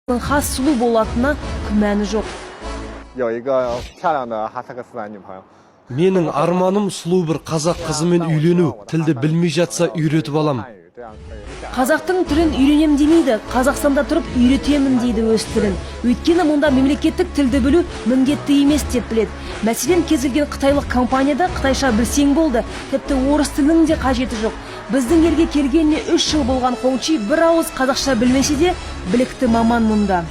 хас сұлу болатынына күмәні жоқ. Менің арманым сұлу бір қазақ қызымен үйлену, тілді білмей жатса үйретіп алам. Қазақтың тілін үйренем демейді, Қазақстанда тұрып үйретемін дейді өз тілін. Өйткені мұнда мемлекеттік тілді білу міндетті емес деп біледі. Мәселен, кез келген қытайлық компанияда қытайша білсең болды, тіпті орыс тілінің де қажеті жоқ. Біздің елге келгеніне 3 жыл болған Хоңчи бір ауыз қазақша білмесе де білікті маман мұнда.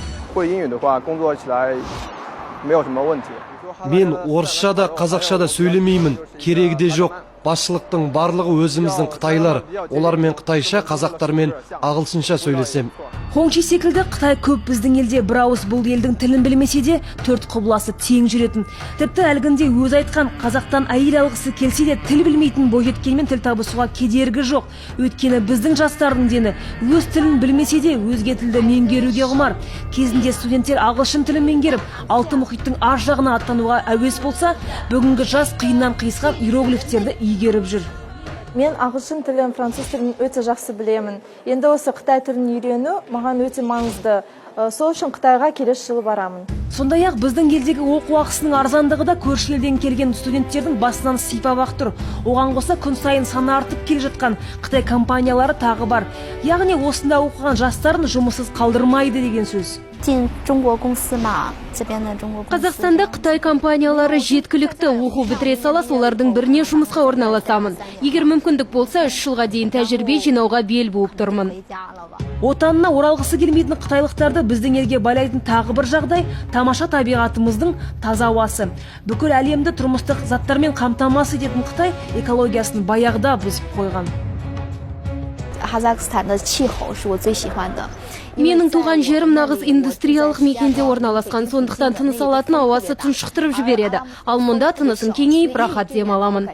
Мен орысша да қазақша да сөйлемеймін, керегі де жоқ. Басшылықтың барлығы өзіміздің қытайлар, олармен қытайша, қазақтармен ағылшынша сөйлесем. Хоңчи секілді Қытай көп біздің елде бір ауыз бұл елдің тілін білмесе де төрт құбыласы тең жүретін. Тіпті әлгінде өз айтқан қазақтан әйел алғысы келсе де тіл білмейтін бойжеткенмен тіл табысуға кедергі жоқ. Өйткені біздің жастардың дені өз тілін білмесе де өзге тілді меңгеруге құмар. Кезінде студенттер ағылшын тілін меңгеріп, алты мұхиттың ар жағына аттануға әуес болса, бүгінгі жас қиыннан қиысқан иероглифтерді игеріп жүр. Мен ағылшын тілін, француз тілін өте жақсы білемін. Енді осы Қытай тілін үйрену маған өте маңызды. Сол үшін Қытайға келесі жылы барамын. Сондай-ақ біздің елдегі оқу ақысының арзандығы да көрші елден келген студенттердің басынан сипап тұр. Оған қоса күн сайын саны артып келе жатқан Қытай компаниялары тағы бар. Яғни осында оқыған жастарын жұмыссыз қалдырмайды деген сөз. Қазақстанда Қытай компаниялары жеткілікті, оқу бітіре сала солардың біріне жұмысқа орналасамын. Егер мүмкіндік болса, 3 жылға дейін тәжірибе жинауға бел буып тұрмын. Отанына оралғысы келмейтін қытайлықтарды біздің елге байлайтын тағы бір жағдай тамаша табиғатымыздың таза ауасы. Бүкіл әлемді тұрмыстық заттармен қамтамасыз ететін Қытай экологиясын баяғыда бұзып қойған. Менің туған жерім нағыз индустриялық мекенде орналасқан, сондықтан тыныс алатын ауасы тұншықтырып жібереді. Ал мұнда тынысын кеңейіп рахат демаламын.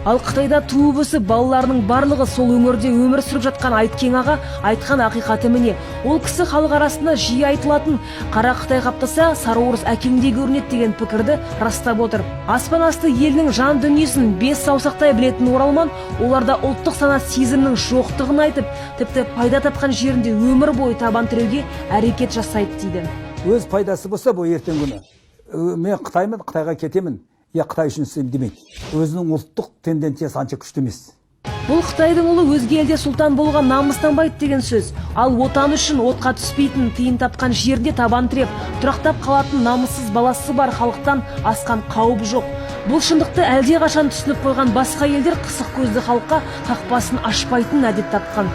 Ал Қытайда туып өсіп балаларының барлығы сол өңірде өмір сүріп жатқан Айткен аға айтқан ақиқаты міне. Ол кісі халық арасында жиі айтылатын қара Қытай қаптаса сары орыс әкеңдей көрінеді деген пікірді растап отыр. Аспан асты елінің жан дүниесін 5 саусақтай білетін оралман оларда ұлттық сана сезімнің жоқтығын айтып, тіпті пайда тапқан жерінде өмір бойы табан тіреуге әрекет жасайды дейді. Өз пайдасы болса бұл ертең күні. Мен Қытаймын, Қытайға кетемін. Қытай үшін істеймін демейді. Өзінің ұлттық тенденциясы анша күшті емес. Бұл Қытайдың ұлы өзге елде сұлтан болған намыстанбайды деген сөз. Ал отан үшін отқа түспейтін, тиын тапқан жерде табан тіреп, тұрақтап қалатын намыссыз баласы бар халықтан асқан қауіп жоқ. Бұл шындықты әлде қашан түсініп қойған басқа елдер қысық көзді халыққа қақпасын ашпайтын әдет тапқан.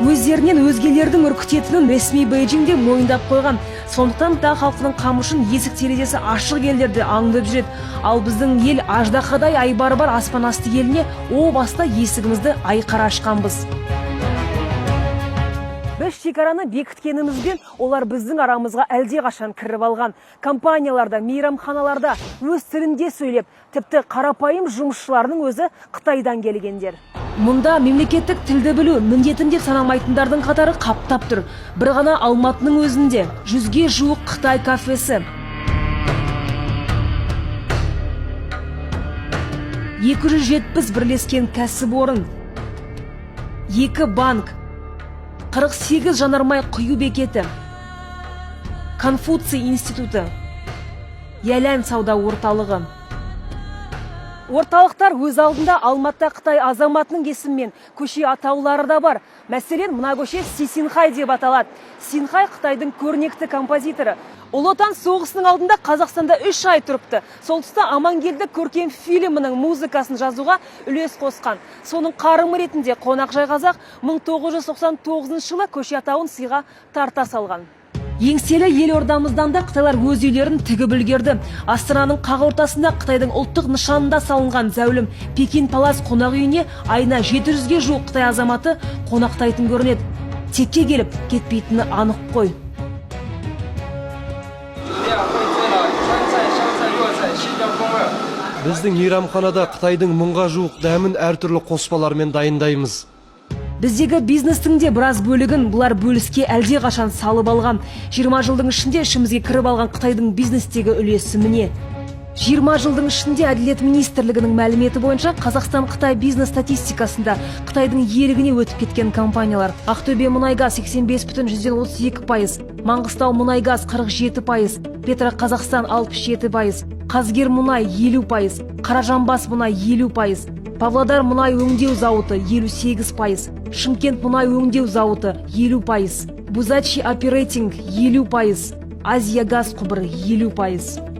Өздерінен өзгелердің үркітетінін ресми Бейжіңде мойындап қойған. Сондықтан да халқының қамышын есік терезесі ашық елдерді аңдып жүреді. Ал біздің ел аждақадай айбары бар аспан асты еліне о баста есігімізді айқара ашқанбыз. Біз шекараны бекіткенімізбен олар біздің арамызға әлде қашан кіріп алған. Компанияларда, мейрамханаларда өз тілінде сөйлеп, тіпті қарапайым жұмысшыларының өзі Қытайдан келгендер. Мұнда мемлекеттік тілді білу міндетін деп санамайтындардың қатары қаптап тұр. Бір ғана Алматының өзінде 100-ге жуық Қытай кафесі. 270 бірлескен кәсіпорын. 2 банк. 48 жанармай құю бекеті. Конфуций институты. Ялән сауда орталығы. Орталықтар өз алдында Алматыда Қытай азаматының есіммен көше атаулары да бар. Мәселен, мына көше Си Цзинхай деп аталады. Цзинхай Қытайдың көрнекті композиторы. Ұлы Отан соғысының алдында Қазақстанда 3 ай тұрыпты. Сол тұста Амангелді көркем фильмінің музыкасын жазуға үлес қосқан. Соның қарымы ретінде Қонақжай қазақ 1999 жылы көше атауын сыйға тарта салған. Еңселі елордамыздан да Қытайлар өз үйлерін тігіп үлгерді. Астананың қақ ортасында Қытайдың ұлттық нышанында салынған зәулім Пекин Палас қонақ үйіне айына 700-ге жуық Қытай азаматы қонақтайтын көрінеді. Текке келіп кетпейтіні анық қой. Біздің мейрамханада Қытайдың 1000-ға жуық дәмін әртүрлі қоспалармен дайындаймыз. Біздегі бизнестің де біраз бөлігін бұлар бөліске әлде қашан салып алған. 20 жылдың ішінде ішімізге кіріп алған Қытайдың бизнестегі үлесі міне. 20 жылдың ішінде әділет министрлігінің мәліметі бойынша Қазақстан-Қытай бизнес статистикасында Қытайдың иелігіне өтіп кеткен компаниялар: Ақтөбе мұнайгаз 85,32%, Маңғыстау мұнайгаз 47%, Петроқазақстан 67%, Қазгер мұнай 50%, Қаражанбас мұнай 50%, Павлодар мұнай өңдеу зауыты 58%, Шымкент мұнай өңдеу зауыты 50%, Бузачи оперейтинг 50%, Азия газ құбыры 50%.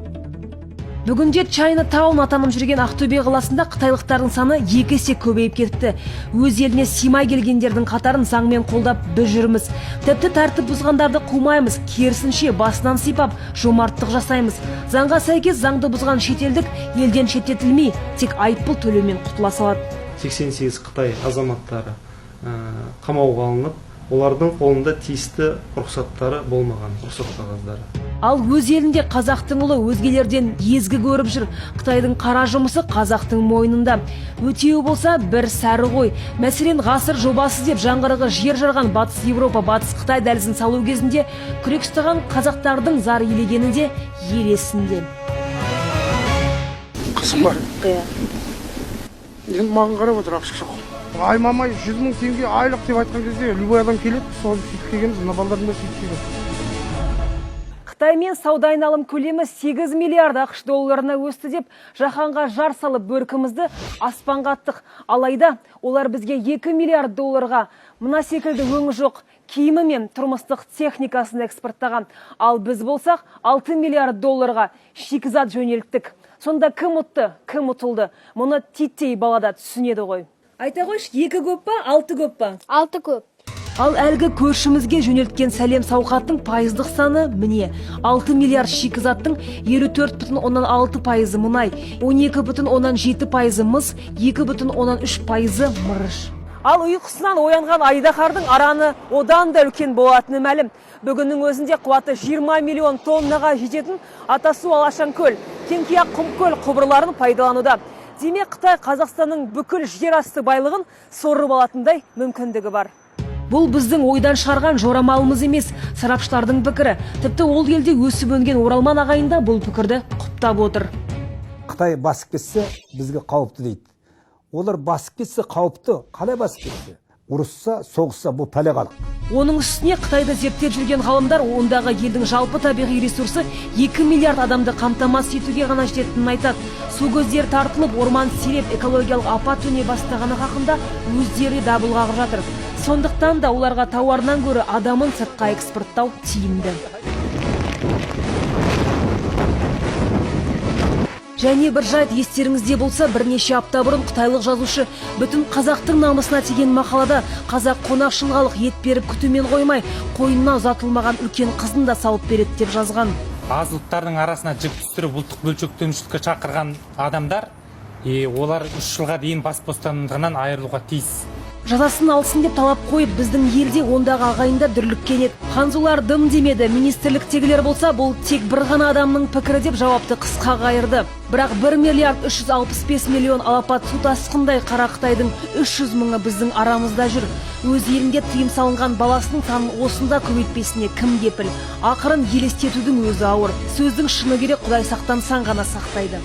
Бүгінде Чайна-таун атанып жүрген Ақтөбе қаласында қытайлықтардың саны 2 есе көбейіп кетті. Өз еліне сыймай келгендердің қатарын заңмен қолдап біз жүрміз. Тіпті тәртіп бұзғандарды қумаймыз, керісінше басынан сипап жомарттық жасаймыз. Заңға сәйкес заңды бұзған шетелдік елден шеттетілмей, тек айыппұл төлеумен құтыла салады. 88 Қытай азаматтары қамауға алынып, олардың қолында тиісті рұқсаттары болмаған, рұқсат қағаздары. Ал өз елінде қазақтың ұлы өзгелерден езгі көріп жүр. Қытайдың қара жұмысы қазақтың мойнында. Өтеуі болса бір сәрі ғой. Мәселен, ғасыр жобасы деп жаңғырығы жер жарған Батыс Европа, Батыс Қытай дәлізін салу кезінде күрек ұстаған қазақтардың зар елегені де ел есінде. Қысым бар. Енді маған қарап отыр, ақша жоқ. Аймамай 100 мың теңге айлық деп айтқан кезде любой адам келеді, сол сөйтіп келгенбіз, мына балалардың да сөйтіп келеді. Қытаймен сауда айналым көлемі 8 миллиард ақш долларына өсті деп жаһанға жар салып бөркімізді аспанға аттық. Алайда олар бізге 2 миллиард долларға мына секілді өңі жоқ киімі мен тұрмыстық техникасын экспорттаған. Ал біз болсақ 6 миллиард долларға шикізат жөнелттік. Сонда кім ұтты, кім ұтылды? Мұны титтей балада түсінеді ғой. Айта қойш, 2 көп па, 6 көп па? 6 көп. Ал әлгі көршімізге жөнелткен сәлем сауқаттың пайыздық саны міне. 6 миллиард шикізаттың 54,6% мұнай, 12,7% мыс, 2,3% мырыш. Ал ұйқысынан оянған айдаһардың араны одан да үлкен болатыны мәлім. Бүгіннің өзінде қуаты 20 миллион тоннаға жететін Атасу Алашанкөл, Кеңкияқ Құмкөл құбырларын пайдалануда. Демек Қытай Қазақстанның бүкіл жер асты байлығын сорып алатындай мүмкіндігі бар. Бұл біздің ойдан шығарған жорамалымыз емес, сарапшылардың пікірі. Тіпті ол елде өсіп өнген оралман ағайында бұл пікірді құптап отыр. Қытай басып кетсе, бізге қауіпті дейді. Олар басып кетсе қауіпті, қалай басып кетсе? Ұрысса, соғысса, бұл пәле-қалық. Оның үстіне Қытайды зерттеп жүрген ғалымдар ондағы елдің жалпы табиғи ресурсы 2 миллиард адамды қамтамасыз етуге ғана жететінін айтады. Су көздері тартылып, орман сиреп, экологиялық апат төне бастағаны хақында өздері дабыл қағып жатыр. Сондықтан да оларға тауарынан гөрі адамын сыртқа экспорттау тиімді. Және бір жайт естеріңізде болса, бірнеше апта бұрын қытайлық жазушы бүтін қазақтың намысына тиген мақалада қазақ қонақшылғалық ет беріп күтумен қоймай, қойнына ұзатылмаған үлкен қызын да салып береді деп жазған. Аз ұлттардың арасына жік түстіріп ұлттық бөлшектенушілікке шақырған адамдар, олар 3 жылға дейін бас бостандығынан айырылуға тиіс. Жазасын алсын деп талап қойып, біздің елде ондағы ағайында дүрліккен еді. Ханзулар дым демеді, министрліктегілер болса, бұл тек бір ғана адамның пікірі деп жауапты қысқа қайырды. Бірақ 1 миллиард 365 миллион алапат су тасқындай қара Қытайдың 300 мыңы біздің арамызда жүр. Өз елінде тыйым салынған баласының санын осында көбейтпесіне кім кепіл? Ақырын елестетудің өзі ауыр. Сөздің шыны керек, Құдай сақтансаң ғана сақтайды.